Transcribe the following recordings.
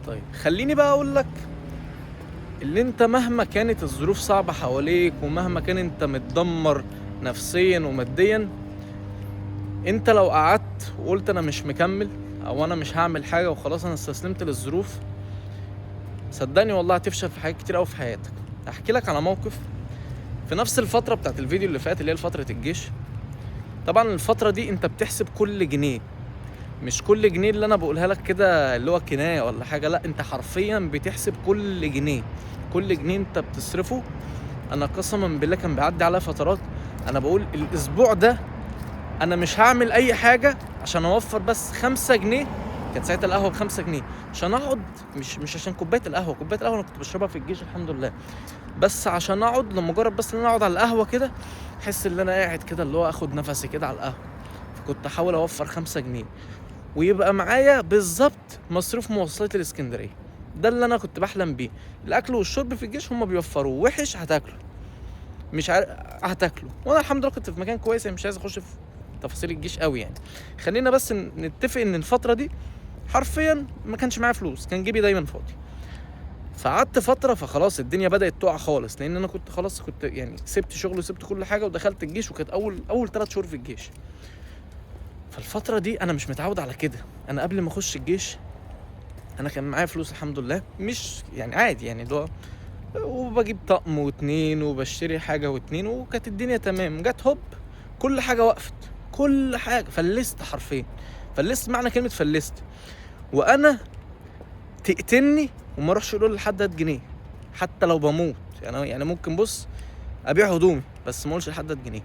طيب خليني بقى اقول لك اللي انت مهما كانت الظروف صعبة حواليك ومهما كان انت متدمر نفسيا وماديا، انت لو قعدت وقلت انا مش مكمل او انا مش هعمل حاجة وخلاص انا استسلمت للظروف، صدقني والله هتفشل في حاجات كتير قوي في حياتك. احكي لك على موقف في نفس الفترة بتاعت الفيديو اللي فات اللي هي فترة الجيش. طبعا الفترة دي انت بتحسب كل جنيه، مش كل جنيه اللي انا بقولها لك كده اللي هو كناية ولا حاجة، لا انت حرفيا بتحسب كل جنيه. كل جنيه انت بتصرفه. انا قسما بالله كان بيعدي عليا فترات انا بقول الاسبوع ده انا مش هعمل اي حاجة عشان اوفر بس 5 جنيه. كانت ساعتها القهوة ب5 جنيه عشان اقعد، مش عشان كوباية القهوة انا كنت بشربها في الجيش الحمد لله، بس عشان اقعد لما مجرد بس ان انا اقعد على القهوة كده احس ان انا قاعد كده اللي هو اخد نفسي كده على القهوة. فكنت احاول اوفر 5 جنيه ويبقى معايا بالظبط مصروف مواصلات الاسكندريه. ده اللي انا كنت بحلم بيه. الاكل والشرب في الجيش هم بيوفروه، وحش هتاكله، مش عارف هتاكله، وانا الحمد لله كنت في مكان كويس يعني، مش عايز اخش في تفاصيل الجيش قوي يعني. خلينا بس نتفق ان الفتره دي حرفيا ما كانش معايا فلوس، كان جيبي دايما فاضي. فقعدت فتره فخلاص الدنيا بدات تقع خالص، لان انا كنت خلاص كنت يعني سبت شغل وسبت كل حاجه ودخلت الجيش، وكانت اول 3 شهور في الجيش. فالفتره دي انا مش متعود على كده. انا قبل ما اخش الجيش انا كان معايا فلوس الحمد لله، مش يعني عادي يعني اللي هو، وبجيب طقم واتنين وبشتري حاجه واتنين وكانت الدنيا تمام. جت هوب كل حاجه وقفت، كل حاجه فلست حرفيا. فلست معنى كلمه فلست، وانا تقتلني وما اروحش اقول لحد هات جنيه حتى لو بموت يعني ممكن بص ابيع هدومي بس ما اقولش لحد هات جنيه.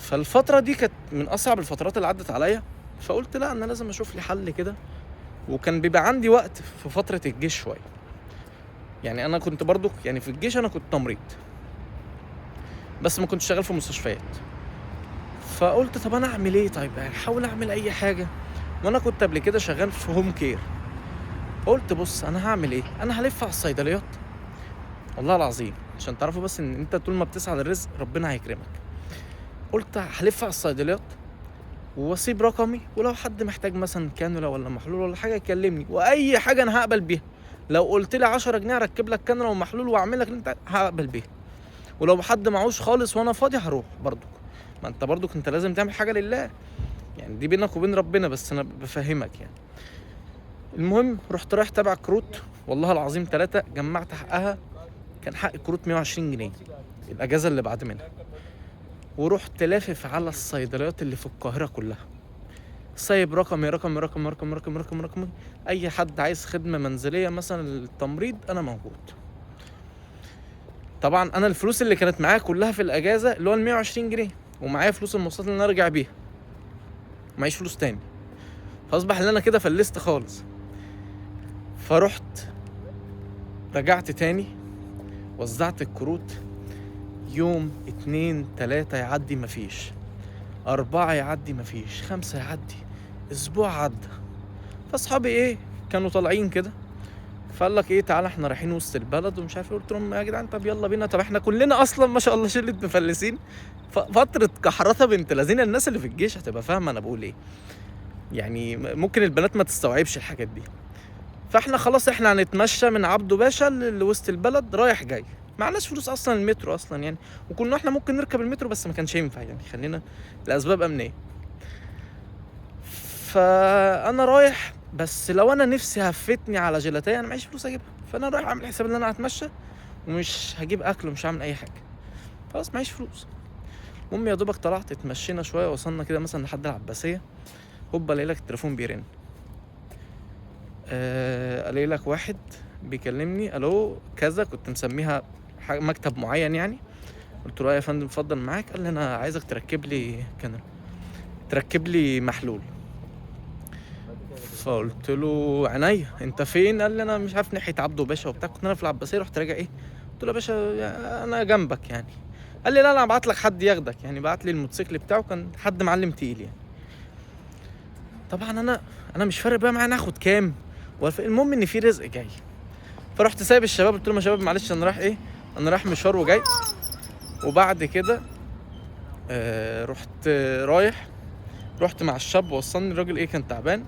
فالفتره دي كانت من اصعب الفترات اللي عدت عليا. فقلت لا انا لازم اشوف لي حل كده. وكان بيبقى عندي وقت في فتره الجيش شويه، يعني انا كنت برضو يعني في الجيش انا كنت تمريض بس ما كنتش شغال في مستشفيات. فقلت طب انا اعمل ايه؟ طيب احاول اعمل اي حاجه، وانا كنت قبل كده شغال في هوم كير. قلت بص انا هعمل ايه، انا هلف على الصيدليات والله العظيم عشان تعرفوا بس ان انت طول ما بتسعى للرزق ربنا هيكرمك. قلت هلف على الصيدليات واسيب رقمي، ولو حد محتاج مثلا كانولا ولا محلول ولا حاجه يكلمني، واي حاجه انا هقبل بيها. لو قلت لي 10 جنيه اركب لك كانولا ومحلول واعمل لك اللي انت هقبل بيها. ولو حد معوش خالص وانا فاضي هروح برضك. ما انت برضك انت لازم تعمل حاجه لله، يعني دي بينك وبين ربنا بس انا بفهمك يعني. المهم رحت رايح تبع كروت، والله العظيم 3 جمعت حقها. كان حق الكروت 120 جنيه الاجازه اللي بعد منها. ورحت لافف على الصيدليات اللي في القاهره كلها، سايب رقمي. اي حد عايز خدمه منزليه مثلا للتمريض انا موجود. طبعا انا الفلوس اللي كانت معايا كلها في الاجازه اللي هو ال 120 جنيه، ومعايا فلوس المواصلات اللي انا ارجع بيها، معيش فلوس تاني. فاصبح ان انا كده فلست خالص. فرحت رجعت تاني، وزعت الكروت. يوم 2 3 يعدي مفيش، 4 يعدي مفيش، 5 يعدي، اسبوع عدى. فاصحابي ايه كانوا طالعين كده، فقال لك ايه تعالى احنا رايحين وسط البلد ومش عارف ايه. قلت لهم يا جدعان طب يلا بينا، طب احنا كلنا اصلا ما شاء الله شله مفلسين. فتره كحرته بنت لذينه، الناس اللي في الجيش هتبقى فاهمه انا بقول ايه، يعني ممكن البنات ما تستوعبش الحاجات دي. فاحنا خلاص احنا هنتمشى من عبده باشا لوسط البلد رايح جاي، معناش فلوس اصلا المترو اصلا يعني، وكنا احنا ممكن نركب المترو بس ما كانش ينفع يعني، خلينا لاسباب امنيه. فانا رايح بس لو انا نفسي هفتني على جيلاتيه انا معيش فلوس اجيبها، فانا رايح اعمل حساب ان انا هتمشى ومش هجيب اكل ومش هعمل اي حاجه، خلاص معيش فلوس. المهم يا دوبك طلعت اتمشينا شويه، وصلنا كده مثلا لحد العباسيه. هوبا الاقي لك التليفون بيرن. الاقي لك واحد بيكلمني، الو كذا، كنت مسميها مكتب معين يعني. قلت له يا فندم اتفضل معاك. قال لي انا عايزك تركب لي محلول. فقلت له عينيا انت فين؟ قال لي انا مش عارف ناحيه عبده باشا وبتاع، كنت انا في العباسيه. رحت راجع ايه، قلت له يا باشا انا جنبك يعني. قال لي لا انا هبعت لك حد ياخدك، يعني بعت لي الموتوسيكل بتاعه، كان حد معلم تقيل يعني. طبعا انا مش فارق بقى معايا ناخد كام، المهم ان في رزق جاي. فرحت سايب الشباب، قلت لهم يا شباب معلش انا رايح ايه، انا رايح مشوار وجاي. وبعد كده رحت رحت مع الشاب وصلني. الراجل ايه كان تعبان،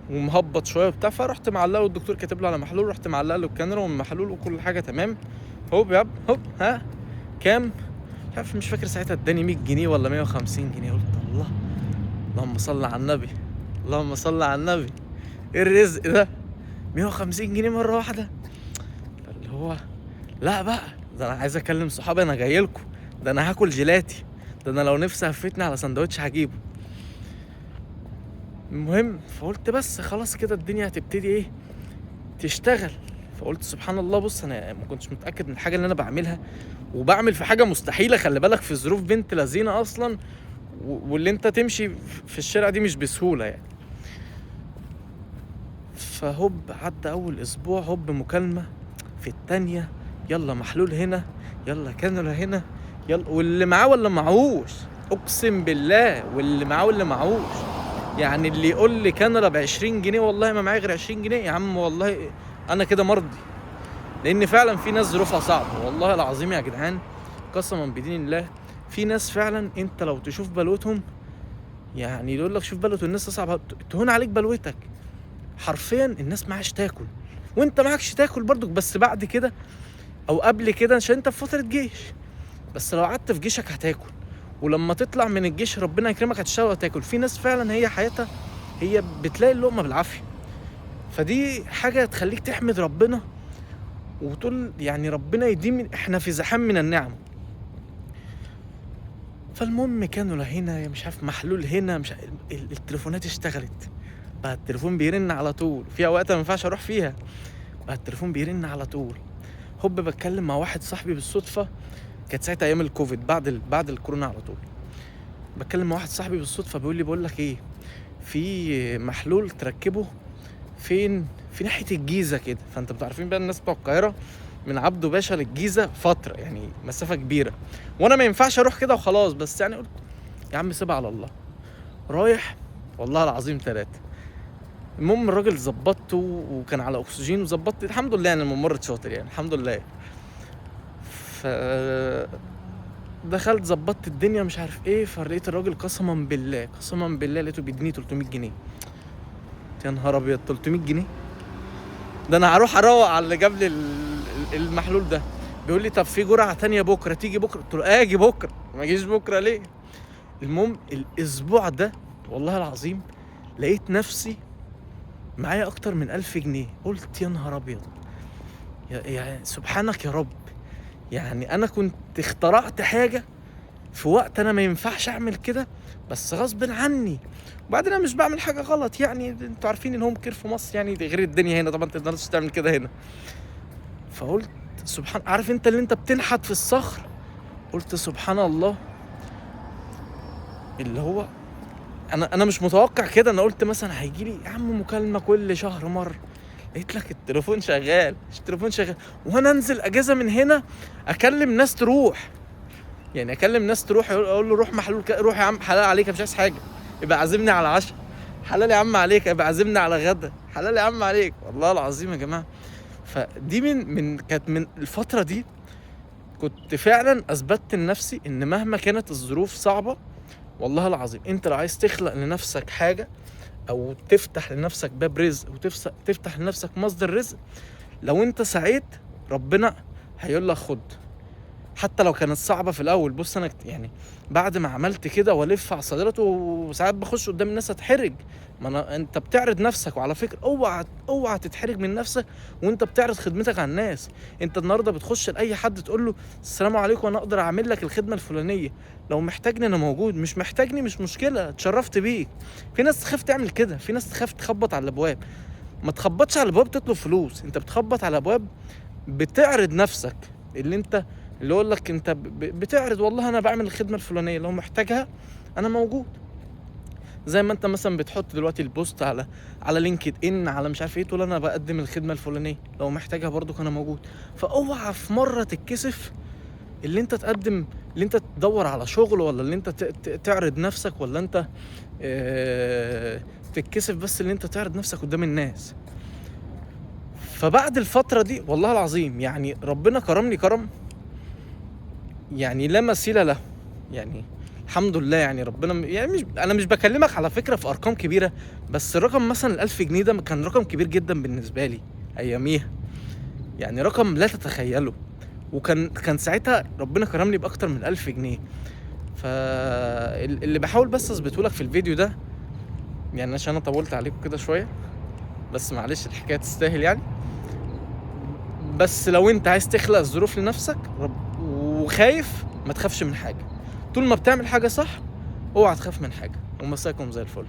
ومهبط شويه وبتاع، فرحت معلقه، الدكتور كاتب له على محلول، رحت معلق له الكاميرا والمحلول وكل حاجه تمام. هوب ياب هوب، ها كام؟ مش فاكر ساعتها اداني 100 جنيه ولا 150 جنيه. قلت الله، اللهم صل على النبي، اللهم صل على النبي، ايه الرزق ده؟ 150 جنيه مره واحده. فاللي هو لا بقى، ده انا عايز اكلم صحابي، انا جاي لكم، ده انا هاكل جيلاتي، ده انا لو نفسي هفتني على سندوتش هجيبه. المهم فقلت بس خلاص كده الدنيا هتبتدي ايه، تشتغل. فقلت سبحان الله، بص انا ما كنتش متاكد من الحاجه اللي انا بعملها، وبعمل في حاجه مستحيله، خلي بالك، في ظروف بنت لذينه اصلا، واللي انت تمشي في الشارع دي مش بسهوله يعني. فهوب عدى اول اسبوع، هوب مكالمه في التانية، يلا محلول هنا، يلا كانولا هنا، يلا، واللي معاه واللي معهوش، اقسم بالله، واللي معاه واللي معهوش. يعني اللي يقول لي كانولا ب20 جنيه والله ما معايا غير 20 جنيه يا عم، والله انا كده مرضي، لان فعلا في ناس ظروفها صعبه، والله العظيم يا جدعان، قسما بدين الله، في ناس فعلا انت لو تشوف بلوتهم، يعني يقول لك شوف بلوت الناس تصعب، تهون عليك بلوتك. حرفيا الناس معاش تاكل وانت معكش تاكل برضك، بس بعد كده او قبل كده عشان انت في فتره جيش، بس لو قعدت في جيشك هتاكل، ولما تطلع من الجيش ربنا يكرمك هتشتغل وتاكل. في ناس فعلا هي حياتها هي بتلاقي اللقمه بالعافيه، فدي حاجه تخليك تحمد ربنا وتقول يعني ربنا يديم، احنا في زحام من النعم. فالمهم كانوا هنا مش عارف محلول هنا، مش عارف التليفونات اشتغلت بقى، التليفون بيرن على طول، في اوقات ما ينفعش اروح فيها بقى التليفون بيرن على طول. هوب بتكلم مع واحد صاحبي بالصدفه، كانت ساعتها ايام الكوفيد، بعد الكورونا على طول، بتكلم مع واحد صاحبي بالصدفه بيقول لي بقول لك ايه، في محلول تركبه فين، في ناحيه الجيزه كده. فانت بتعرفين بقى الناس بتوع القاهره من عبده باشا للجيزه فتره، يعني مسافه كبيره، وانا ما ينفعش اروح كده وخلاص، بس يعني قلت يا عم سيبها على الله، رايح والله العظيم 3. المهم الراجل ظبطته وكان على اكسجين وظبطت الحمد لله، يعني الممرض شاطر يعني الحمد لله. ف دخلت ظبطت الدنيا مش عارف ايه، فلقيت الراجل قسما بالله لقيته بيديني 300 جنيه. يا نهار ابيض، 300 جنيه ده انا هروح اروق على اللي جاب لي المحلول ده. بيقول لي طب في جرعه تانية بكره، تيجي بكره؟ قلت له اجي بكره، ما اجيش بكره ليه؟ المهم الاسبوع ده والله العظيم لقيت نفسي معايا اكتر من 1000 جنيه. قلت يا نهار ابيض، يا سبحانك يا رب، يعني انا كنت اخترعت حاجه في وقت انا ما ينفعش اعمل كده، بس غصب عني. وبعدين انا مش بعمل حاجه غلط، يعني انتوا عارفين الهوم كير في مصر يعني غير الدنيا هنا طبعا، انت ما تقدرش تعمل كده هنا. فقلت سبحان، عارف انت اللي انت بتنحت في الصخر، قلت سبحان الله، اللي هو انا مش متوقع كده. انا قلت مثلا هيجي لي يا عم مكالمه كل شهر مره، لقيت لك التليفون شغال، وانا انزل اجازه من هنا اكلم ناس تروح، يعني اكلم ناس تروح، اقول له روح محلول روح يا عم، حلال عليك مش عايز حاجه، يبقى عازمني على عشاء، حلال يا عم عليك، يبقى عازمني على غدا، حلال يا عم عليك، والله العظيم يا جماعه. فدي كانت من الفتره دي كنت فعلا اثبتت لنفسي ان مهما كانت الظروف صعبه، والله العظيم انت لو عايز تخلق لنفسك حاجه او تفتح لنفسك باب رزق وتفتح لنفسك مصدر رزق، لو انت سعيت ربنا هيقول لك خد، حتى لو كانت صعبه في الاول. بص انا يعني بعد ما عملت كده والف على صدرته، وساعات بخش قدام الناس اتحرج، انت بتعرض نفسك. وعلى فكره اوعى تتحرج من نفسك وانت بتعرض خدمتك على الناس. انت النهارده بتخش لاي حد تقول له السلام عليكم، انا اقدر اعمل لك الخدمه الفلانيه، لو محتاجني انا موجود، مش محتاجني مش مشكله، اتشرفت بيك. في ناس تخاف تعمل كده، في ناس تخاف تخبط على الابواب. ما تخبطش على الابواب تطلب فلوس، انت بتخبط على ابواب بتعرض نفسك، اللي يقول لك انت بتعرض والله انا بعمل الخدمه الفلانيه، لو محتاجها انا موجود. زي ما انت مثلا بتحط دلوقتي البوست على لينكد ان، على مش عارف ايه، تقول انا بقدم الخدمه الفلانيه، لو محتاجها برضو انا موجود. فاوعى في مره تتكسف اللي انت تقدم، اللي انت تدور على شغل، ولا اللي انت تعرض نفسك، ولا انت تتكسف بس اللي انت تعرض نفسك قدام الناس. فبعد الفتره دي والله العظيم يعني ربنا كرمني كرم يعني لا مثيل له، يعني الحمد لله يعني ربنا يعني مش انا مش بكلمك على فكره في ارقام كبيره، بس الرقم مثلا ال1000 جنيه ده كان رقم كبير جدا بالنسبه لي اياميها، يعني رقم لا تتخيله. كان ساعتها ربنا كرمني باكتر من 1000 جنيه. فاللي بحاول بس اثبته لك في الفيديو ده، يعني عشان انا طولت عليكم كده شويه، بس معلش الحكايه تستاهل يعني. بس لو انت عايز تخلق الظروف لنفسك وخايف، ما تخافش من حاجه. طول ما بتعمل حاجه صح اوعى تخاف من حاجه. ومساكم زي الفل.